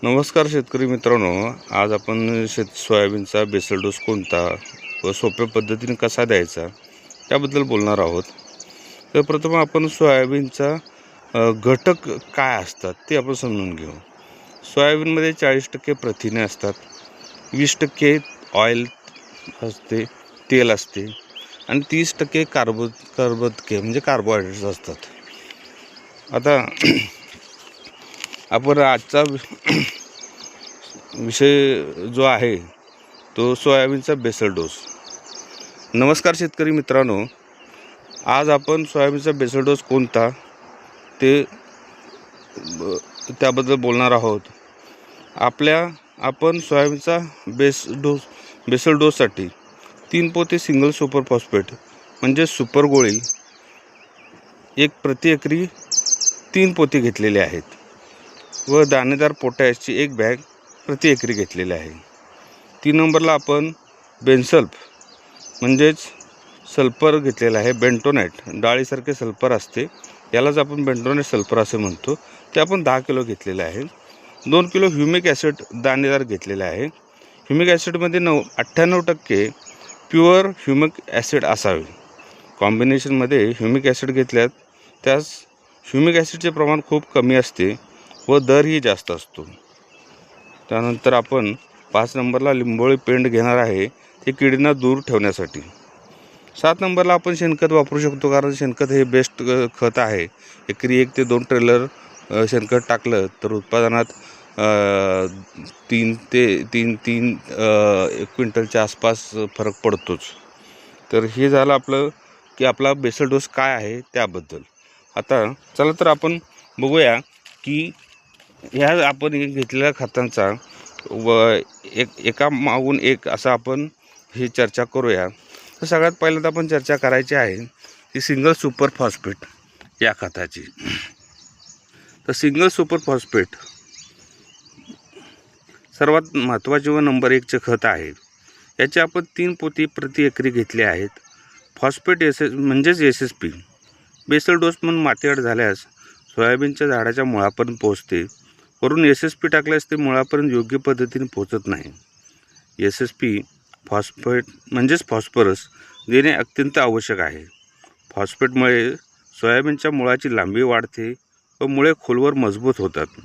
नमस्कार शेतकरी मित्रांनो, आज आपण सोयाबीनचा बेसल डोस कोणता व सोप्या पद्धतीने कसा द्यायचा त्याबद्दल बोलणार आहोत। तर प्रथम आपण सोयाबीनचा घटक काय असतात ते आपण समजून घेऊ। सोयाबीनमध्ये 40% प्रथिने असतात, 20% ऑइल असते, तेल असते आणि 30% कर्बोदके म्हणजे कार्बोहायड्रेट्स असतात। आता आपण आजचा विषय जो आहे तो सोयाबीनचा बेसल डोस। नमस्कार शेतकरी मित्रांनो, आज आपण सोयाबीनचा बेसल डोस कोणता ते त्याबद्दल बोलणार आहोत। आपण सोयाबीनचा बेसल डोससाठी 3 पोते सिंगल सुपर फॉस्फेट म्हणजे सुपर गोळी प्रति एकरी 3 पोते घेतलेले आहेत व दाणेदार पोटॅशची 1 बॅग प्रति एकरी घेतलेले आहे। 3 नंबरला आपण बेनसल्फ म्हणजेच सल्फर घेतलेला आहे। बेंटोनाइट डाळीसारखे सल्फर असते, यालाच आपण बेंटोनाइट सल्फर असे म्हणतो, ते आपण 10 किलो घेतलेले आहे। 2 किलो ह्युमिक ॲसिड दाणेदार घेतलेले आहे। ह्युमिक ॲसिडमध्ये 98% प्युअर ह्युमिक ॲसिड असावे। कॉम्बिनेशनमध्ये ह्युमिक ॲसिड घेतल्यात त्यास ह्युमिक ॲसिडचे प्रमाण खूप कमी असते व दरही जास्त असतो। त्यानंतर आपण 5 नंबरला लिंबोळी पेंड घेणार आहे, ते किडींना दूर ठेवण्यासाठी। 7 नंबरला आपण शेणखत वापरू शकतो, कारण शेणखत हे बेस्ट खत आहे। एकरी 1 ते 2 ट्रेलर शेणखत टाकलं तर उत्पादनात 3 क्विंटलच्या आसपास फरक पडतोच। तर हे झालं आपलं की आपला बेसल डोस काय आहे त्याबद्दल। आता चला तर आपण बघूया की ह्या आपण घेतलेल्या खतांचा एका मागून एक असं आपण ही चर्चा करूया। तर सगळ्यात पहिल्यांदा आपण चर्चा करायची आहे ती सिंगल सुपर फॉस्फेट या खताची। तर सिंगल सुपर फॉस्फेट सर्वात महत्त्वाचे व नंबर 1चे खत आहे। याचे आपण 3 पोती प्रति एकरी घेतले आहेत। फॉस्फेट म्हणजेच SSP बेसल डोस म्हणून मातीआड झाल्यास सोयाबीनच्या झाडाच्या मुळापर्यंत पोहोचते, वरून SSP टाकल्यास ते मुळापर्यंत योग्य पद्धतीने पोहोचत नाही। SSP फॉस्फेट म्हणजेच फॉस्फरस देणे अत्यंत आवश्यक आहे। फॉस्फेटमुळे सोयाबीनच्या मुळाची लांबी वाढते व मुळे खोलवर मजबूत होतात।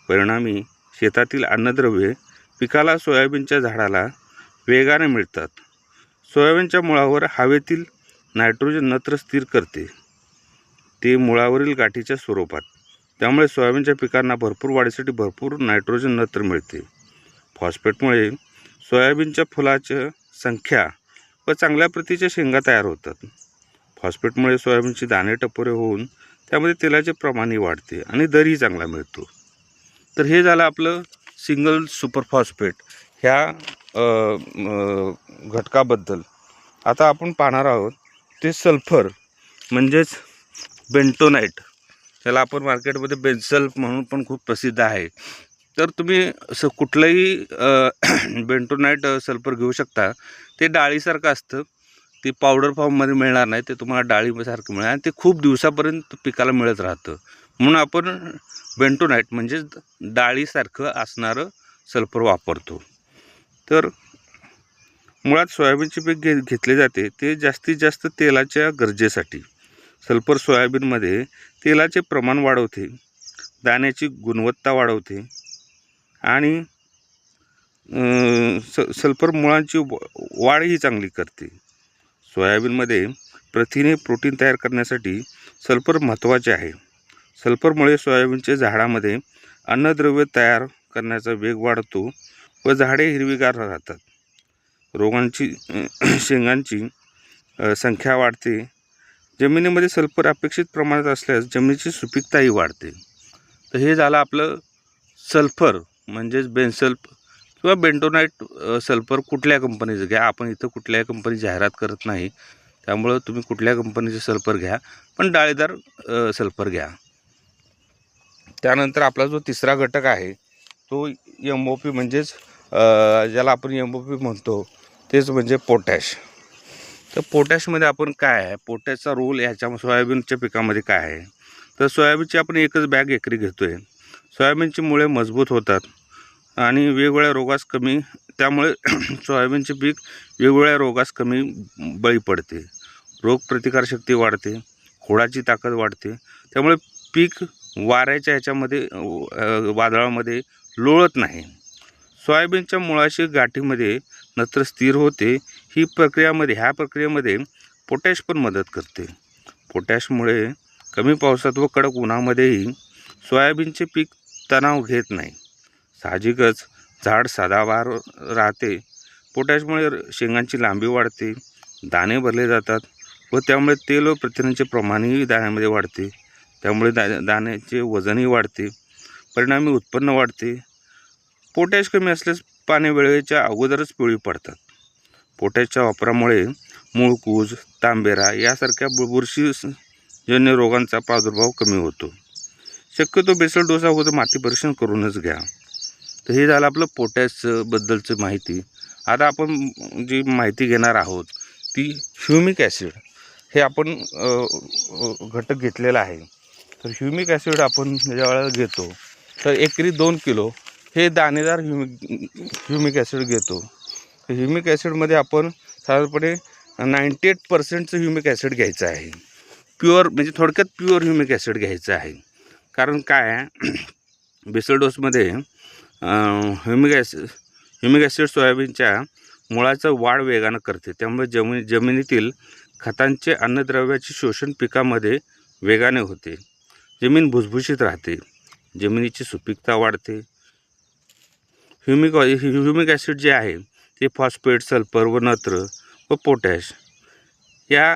परिणामी शेतातील अन्नद्रव्ये पिकाला सोयाबीनच्या झाडाला वेगाने मिळतात। सोयाबीनच्या मुळावर हवेतील नायट्रोजन नत्र स्थिर करते, ते मुळावरील गाठीच्या स्वरूपात। त्यामुळे सोयाबीनच्या पिकांना भरपूर वाढीसाठी भरपूर नायट्रोजन नत्र मिळते। फॉस्फेटमुळे सोयाबीनच्या फुलाची संख्या व चांगल्या प्रतीच्या शेंगा तयार होतात। फॉस्फेटमुळे सोयाबीनचे दाणे टपोरे होऊन त्यामध्ये तेलाचे प्रमाणही वाढते आणि दरही चांगला मिळतो। तर हे झालं आपलं सिंगल सुपर फॉस्फेट ह्या घटकाबद्दल। आता आपण पाहणार आहोत ते सल्फर म्हणजेच बेंटोनाइट, त्याला आपण मार्केटमध्ये बेनसल्फ म्हणून पण खूप प्रसिद्ध आहे। तर तुम्ही कुठलंही बेंटोनाइट सल्फर घेऊ शकता। ते डाळीसारखं असतं, ते पावडर फॉर्ममध्ये मिळणार नाही, ते तुम्हाला डाळीसारखं मिळणार आणि ते खूप दिवसापर्यंत पिकाला मिळत राहतं। म्हणून आपण बेंटोनाइट म्हणजेच डाळीसारखं असणारं सल्फर वापरतो। तर मुळात सोयाबीनचे पीक घेतले जाते ते जास्तीत जास्त तेलाच्या गरजेसाठी। सल्फर सोयाबीनमध्ये तेलाचे प्रमाण वाढवते, दाण्याची गुणवत्ता वाढवते आणि सल्फर मुळांची वाढही चांगली करते। सोयाबीनमध्ये प्रथिने प्रोटीन तयार करण्यासाठी सल्फर महत्त्वाचे आहे। सल्फरमुळे सोयाबीनच्या झाडामध्ये अन्नद्रव्य तयार करण्याचा वेग वाढतो व झाडे हिरवीगार राहतात। शेंगांची संख्या वाढते। जमिनीमध्ये सल्फर अपेक्षित प्रमाणात असल्यास जमिनीची सुपीकताही वाढते। तर हे झालं आपलं सल्फर म्हणजेच बेनसल्फ किंवा बेंटोनाइट सल्फर कुठल्या कंपनीचं घ्या। आपण इथं कुठल्याही कंपनी जाहिरात करत नाही, त्यामुळं तुम्ही कुठल्या कंपनीचे सल्फर घ्या, पण डाळीदार सल्फर घ्या। त्यानंतर आपला जो तिसरा घटक आहे तो MOP म्हणजेच ज्याला आपण MOP म्हणतो तेच म्हणजे पोटॅश। तर पोटॅशमध्ये आपण काय आहे, पोटॅशचा रोल ह्याच्या सोयाबीनच्या पिकामध्ये काय आहे। तर सोयाबीनची आपण एकच बॅग एकरी घेतोय। सोयाबीनची मुळे मजबूत होतात आणि वेगवेगळ्या रोगास कमी, त्यामुळे सोयाबीनचे पीक वेगवेगळ्या रोगास कमी बळी पडते. रोगप्रतिकारशक्ती वाढते, खोडाची ताकद वाढते, त्यामुळे पीक वाऱ्याच्या ह्याच्यामध्ये वादळामध्ये लोळत नाही. सोयाबीनच्या मुळाशी गाठीमध्ये नत्र स्थिर होते. ह्या प्रक्रियेमध्ये पोटॅश पण मदत करते. पोटॅशमुळे कमी पावसात व कडक उन्हामध्येही सोयाबीनचे पीक तणाव घेत नाही. साहजिकच झाड सदाबहार राहते. पोटॅशमुळे शेंगांची लांबी वाढते, दाणे भरले जातात व त्यामुळे तेल व प्रथिनांचे प्रमाणही दाण्यामध्ये वाढते. त्यामुळे दाण्याचे वजनही वाढते, परिणामी उत्पन्न वाढते. पोटॅश कमी असल्यास पाने वेळेच्या अगोदरच पिवळी पडतात. पोटॅशच्या वापरामुळे मूळकूज, तांबेरा यासारख्या बुरशीजन्य रोगांचा प्रादुर्भाव कमी होतो. शक्यतो बेसल डोस अगोदर माती परीक्षण करूनच घ्या. तर हे झालं आपलं पोटॅशबद्दलची माहिती. आता आपण जी माहिती घेणार आहोत ती ह्युमिक ॲसिड. हे आपण घटक घेतलेला आहे. तर ह्युमिक ॲसिड आपण ज्या वेळेला घेतो तर एकरी 2 किलो हे दाणेदार ह्युमिक ॲसिड घेतो. तर ह्युमिक ॲसिडमध्ये आपण साधारणपणे 98% ह्युमिक ॲसिड घ्यायचं आहे. प्युअर म्हणजे थोडक्यात प्युअर ह्युमिक ॲसिड घ्यायचं आहे. कारण काय आहे, बेसल डोसमध्ये ह्युमिक ॲसिड सोयाबीनच्या मुळाचं वाढ वेगानं करते. त्यामुळे जमिनीतील खतांचे अन्नद्रव्याचे शोषण पिकामध्ये वेगाने होते. जमीन भुसभुशीत राहते, जमिनीची सुपीकता वाढते. ह्युमिक ॲसिड जे आहे ते फॉस्फेट, सल्फर व नत्र व पोटॅश या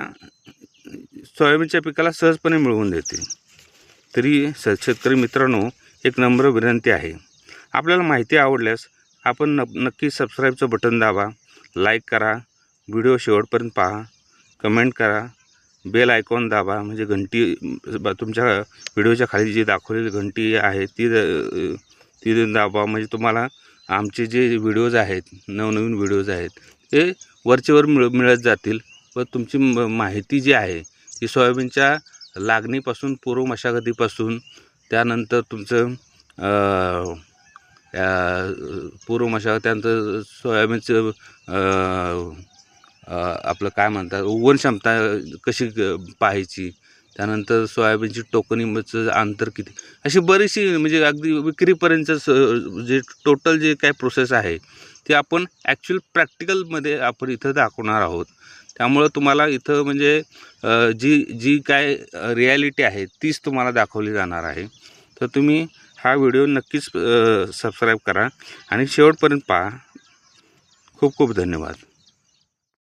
सोयाबीनच्या पिकाला सहजपणे मिळवून देते. तरी शेतकरी मित्रांनो, एक नम्र विनंती आहे, आपल्याला माहिती आवडल्यास आपण नक्की सबस्क्राईबचं बटन दाबा, लाईक करा, व्हिडिओ शेवटपर्यंत पहा, कमेंट करा, बेल आयकॉन दाबा, म्हणजे घंटी तुमच्या व्हिडिओच्या खाली जी दाखवलेली घंटी आहे ती दाबा, म्हणजे तुम्हाला आमचे जे व्हिडिओज आहेत, नवनवीन व्हिडिओज आहेत ते वरचेवर मिळत जातील. व तुमची माहिती जी आहे ती सोयाबीनच्या लागणीपासून, पूर्व मशागतीपासून, त्यानंतर तुमचं पूर्व मशागत, त्यानंतर सोयाबीनचं आपलं काय म्हणतात उगवण क्षमता कशी पाहायची, त्यानंतर सोयाबीनची टोकणीचं अंतर किती, अशी बरीचशी म्हणजे अगदी विक्रीपर्यंतचं जे टोटल जे काय प्रोसेस आहे ती आपण ॲक्च्युअल प्रॅक्टिकलमध्ये आपण इथं दाखवणार आहोत. त्यामुळं तुम्हाला इथं म्हणजे जी काय रिॲलिटी आहे तीच तुम्हाला दाखवली जाणार आहे. तर तुम्ही हा व्हिडिओ नक्कीच सबस्क्राईब करा आणि शेवटपर्यंत पहा. खूप खूप धन्यवाद.